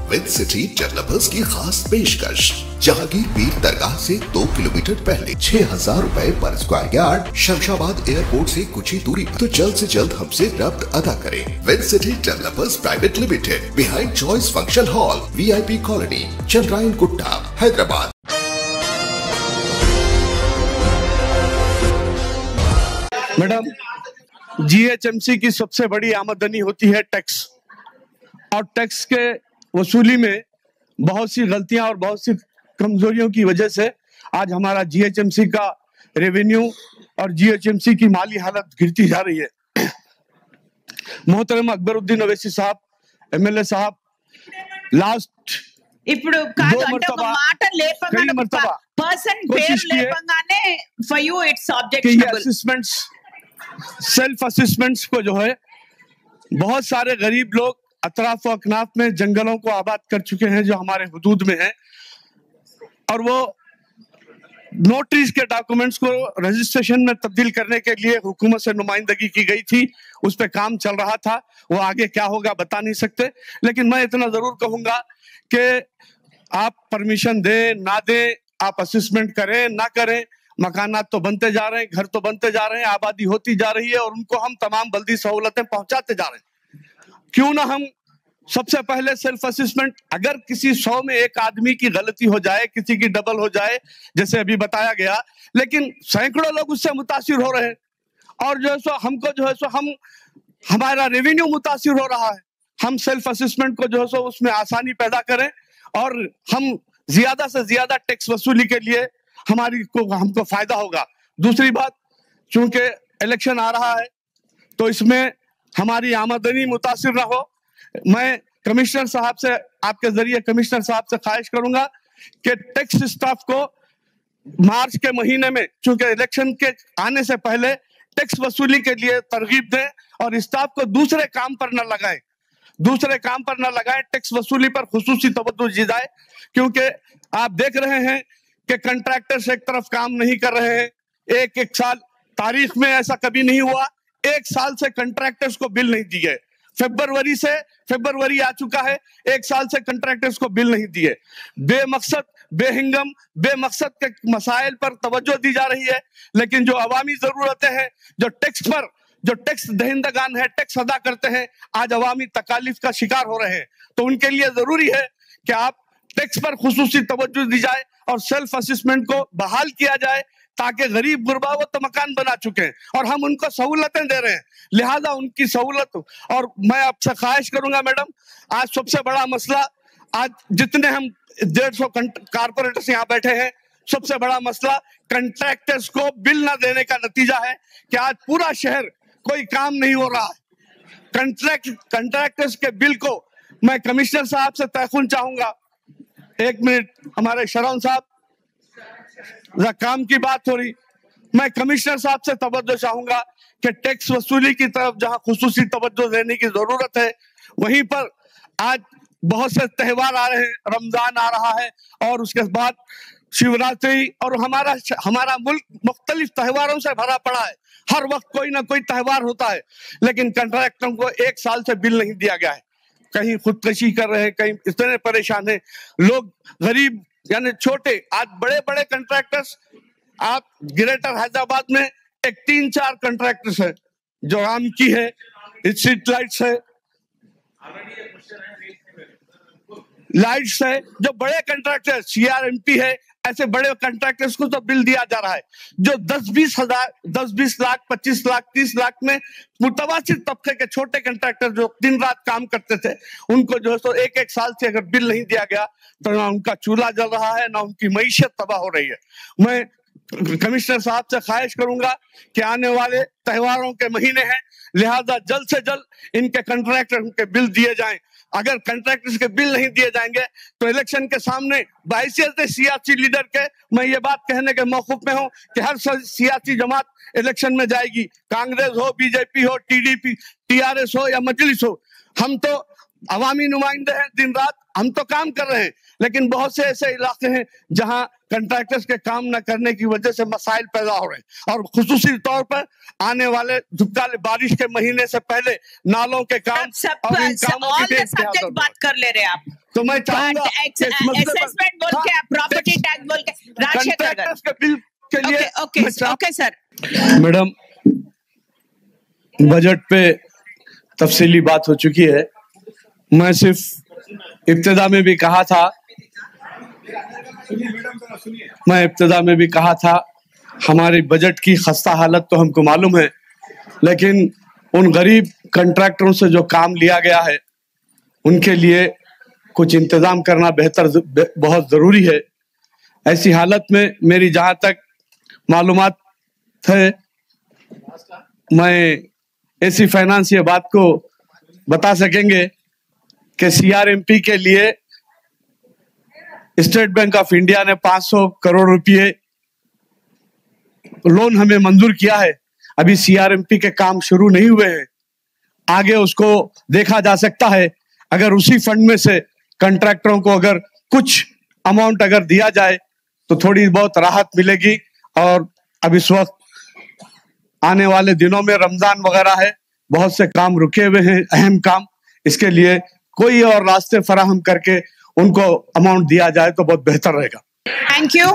With city developers की खास पेशकश। जहांगीर पीर दरगाह से 2 किलोमीटर पहले 6,000 रुपए पर स्क्वायर यार्ड, शमशाबाद एयरपोर्ट से कुछ ही दूरी पर। तो जल्द से जल्द हमसे रब्त अदा करें। With city developers private limited, behind choice function hall, VIP colony, Chandrayan Gutta, Hyderabad. Madam, GHMC की सबसे बड़ी आमदनी होती है टैक्स, और टैक्स के वसूली में बहुत सी गलतियां और बहुत सी कमजोरियों की वजह से आज हमारा GHMC का रेवेन्यू और GHMC की माली हालत गिरती जा रही है। मोहतरम अकबरुद्दीन ओवैसी साहब, MLA साहब, लास्ट ఇప్పుడు కాదు అంటే ఒక మాట లేపగానే పర్సన్ పేరు లేపగానే for you it's objectionable. Assessments, self assessments को जो है बहुत सारे गरीब लोग अतराफ व अकनाफ में जंगलों को आबाद कर चुके हैं जो हमारे हुदूद में है, और वो नोटरीज के डॉक्यूमेंट्स को रजिस्ट्रेशन में तब्दील करने के लिए हुकूमत से नुमाइंदगी की गई थी। उस पर काम चल रहा था, वो आगे क्या होगा बता नहीं सकते, लेकिन मैं इतना जरूर कहूंगा कि आप परमिशन दें ना दें, आप असेसमेंट करें ना करें, मकानात तो बनते जा रहे हैं, घर तो बनते जा रहे हैं, आबादी होती जा रही है, और उनको हम तमाम बल्दी सहूलतें पहुंचाते जा रहे हैं। क्यों ना हम सबसे पहले सेल्फ असेसमेंट, अगर किसी 100 में एक आदमी की गलती हो जाए, किसी की डबल हो जाए, जैसे अभी बताया गया, लेकिन सैकड़ों लोग उससे मुतासिर हो रहे हैं, और जो है सो हमको जो है सो हमारा रेवेन्यू मुतासिर हो रहा है। हम सेल्फ असेसमेंट को जो है सो उसमें आसानी पैदा करें, और हम ज्यादा से ज्यादा टैक्स वसूली के लिए हमको फायदा होगा। दूसरी बात, चूंकि इलेक्शन आ रहा है तो इसमें हमारी आमदनी मुतासिर ना हो, मैं कमिश्नर साहब से, आपके जरिए कमिश्नर साहब से ख्वाहिश करूंगा कि टैक्स स्टाफ को मार्च के महीने में, चूंकि इलेक्शन के आने से पहले टैक्स वसूली के लिए तरगीब दें, और स्टाफ को दूसरे काम पर न लगाएं, टैक्स वसूली पर खुसूसी तवज्जो दी जाए। क्योंकि आप देख रहे हैं कि कंट्रैक्टर्स एक तरफ काम नहीं कर रहे हैं, एक साल, तारीख में ऐसा कभी नहीं हुआ, 1 साल से कंट्रैक्टर्स को बिल नहीं दिए। फरवरी आ चुका है, 1 साल से कंट्रैक्टर्स को बिल नहीं दिए। बेमकसद के मसाइल पर तवज्जो दी जा रही है, लेकिन जो अवामी जरूरतें हैं, जो टैक्स दहिंदगान है, टैक्स अदा करते हैं, आज अवामी तकालीफ का शिकार हो रहे हैं। तो उनके लिए जरूरी है कि आप टैक्स पर खुसूसी तवज्जो दी जाए और सेल्फ असेसमेंट को बहाल किया जाए, ताकि गरीब गुरबा वो तो मकान बना चुके हैं और हम उनको सहूलतें दे रहे हैं, लिहाजा उनकी सहूलत। और मैं आपसे ख्वाहिश करूंगा मैडम, आज सबसे बड़ा मसला, आज जितने हम 150 कारपोरेटर्स यहाँ बैठे हैं, सबसे बड़ा मसला कंट्रैक्टर्स को बिल ना देने का नतीजा है कि आज पूरा शहर कोई काम नहीं हो रहा है। कंट्रैक्टर्स के बिल को मैं कमिश्नर साहब से तयखुन चाहूंगा। 1 मिनट, हमारे शरण साहब, काम की बात हो रही, मैं कमिश्नर साहब से तवज्जो चाहूंगा कि टैक्स वसूली की तरफ जहां खुसूसी तवज्जो देने की जरूरत है, वहीं पर आज बहुत से त्योहार आ रहे हैं, रमजान आ रहा है, और उसके बाद शिवरात्रि, और हमारा मुल्क मुख्तलिफ त्योहारों से भरा पड़ा है, हर वक्त कोई ना कोई त्योहार होता है, लेकिन कंट्रैक्टरों को 1 साल से बिल नहीं दिया गया है। कहीं खुदकशी कर रहे हैं, कहीं इतने परेशान है लोग, गरीब यानी छोटे, आज बड़े बड़े कंट्रैक्टर्स, आप ग्रेटर हैदराबाद में एक 3-4 कंट्रैक्टर्स है, जो राम की है, स्ट्रीट लाइट्स है, जो बड़े कंट्रैक्टर, CRMP है, ऐसे बड़े कंट्रैक्टर्स को तो बिल दिया जा रहा है। जो 10-20 लाख, 25 लाख, 30 लाख में मुतवासित तबके के छोटे कंट्रैक्टर जो दिन रात काम करते थे, उनको जो है तो 1-1 साल से अगर बिल नहीं दिया गया तो ना उनका चूल्हा जल रहा है, ना उनकी मईशत तबाह हो रही है। मैं कमिश्नर साहब से ख्वाहिश करूंगा कि आने वाले त्योहारों के महीने हैं, लिहाजा जल्द से जल्द इनके कंट्रैक्टर के बिल दिए जाएं। अगर कंट्रैक्टर्स के बिल नहीं दिए जाएंगे तो इलेक्शन के सामने बहैसियत सियासी लीडर के मैं ये बात कहने के मौकूफ में हूं कि हर सियासी जमात इलेक्शन में जाएगी, कांग्रेस हो, BJP हो, TDP, TRS हो या मजलिस हो। हम तो अवामी नुमाइंदे हैं, दिन रात हम तो काम कर रहे हैं, लेकिन बहुत से ऐसे इलाके हैं जहां कंट्रैक्टर्स के काम न करने की वजह से मसाइल पैदा हो रहे हैं, और खुसूसी तौर पर आने वाले झुपकाले बारिश के महीने से पहले नालों के काम और इन कामों की बात कर ले रहे हैं आप। तो मैं चाहूंगा असेसमेंट बोल के, प्रॉपर्टी टैक्स बोल के, कंट्रैक्टर्स के बिल के लिए ओके सर। मैडम, बजट पे तफसीली बात हो चुकी है। मैं सिर्फ इब्तिदा में भी कहा था, हमारी बजट की खस्ता हालत तो हमको मालूम है, लेकिन उन गरीब कंट्रैक्टरों से जो काम लिया गया है उनके लिए कुछ इंतजाम करना बहुत जरूरी है। ऐसी हालत में मेरी जहां तक मालूमात है, मैं ऐसी फाइनेंस ये बात को बता सकेंगे कि CRMP के लिए स्टेट बैंक ऑफ इंडिया ने 500 करोड़ रुपए लोन हमें मंजूर किया है। अभी CRMP के काम शुरू नहीं हुए हैं, आगे उसको देखा जा सकता है। अगर उसी फंड में से कंट्रैक्टरों को अगर कुछ अमाउंट अगर दिया जाए तो थोड़ी बहुत राहत मिलेगी। और अब इस वक्त आने वाले दिनों में रमजान वगैरह है, बहुत से काम रुके हुए हैं, अहम काम। इसके लिए कोई और रास्ते फराहम करके उनको अमाउंट दिया जाए तो बहुत बेहतर रहेगा। Thank you.